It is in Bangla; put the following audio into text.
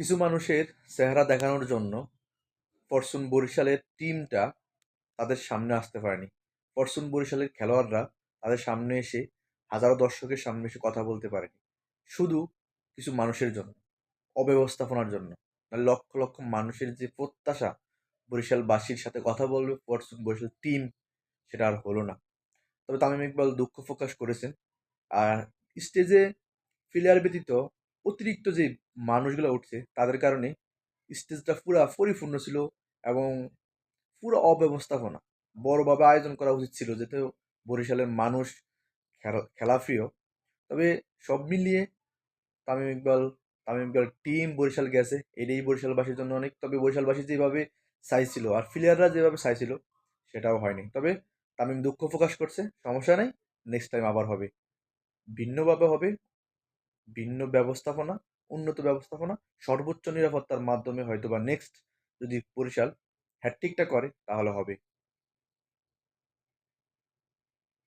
কিছু মানুষের চেহারা দেখানোর জন্য ফরচুন বরিশালের টিমটা তাদের সামনে আসতে পারেনি। ফরচুন বরিশালের খেলোয়াড়রা তাদের সামনে এসে হাজারো দর্শকের সামনে এসে কথা বলতে পারেনি, শুধু কিছু মানুষের জন্য, অব্যবস্থাপনার জন্য। মানে লক্ষ লক্ষ মানুষের যে প্রত্যাশা বরিশালবাসীর সাথে কথা বলবে ফরচুন বরিশাল টিম, সেটা আর হলো না। তবে তামিম ইকবাল দুঃখ প্রকাশ করেছেন। আর স্টেজে প্লেয়ার ব্যতীত অতিরিক্ত যে মানুষগুলো উঠছে তাদের কারণে স্টেজটা পুরা পরিপূর্ণ ছিল, এবং পুরো অব্যবস্থাপনা। বড়ভাবে আয়োজন করা উচিত ছিল, যাতে বরিশালের মানুষ খেলা প্রিয়। তবে সব মিলিয়ে তামিম ইকবাল তামিম ইকবাল টিম বরিশাল গেছে, এটাই বরিশালবাসীর জন্য অনেক। তবে বরিশালবাসী যেভাবে চাইছিল আর প্লেয়াররা যেভাবে চাইছিল সেটাও হয়নি। তবে তামিম দুঃখ প্রকাশ করছে, সমস্যা নেই, নেক্সট টাইম আবার হবে, ভিন্নভাবে হবে, ভিন্ন ব্যবস্থাপনা, উন্নত ব্যবস্থাপনা, সর্বোচ্চ নিরাপত্তার মাধ্যমে হয়তো বা নেক্সট যদি বরিশাল হ্যাটট্রিকটা করে তাহলে হবে।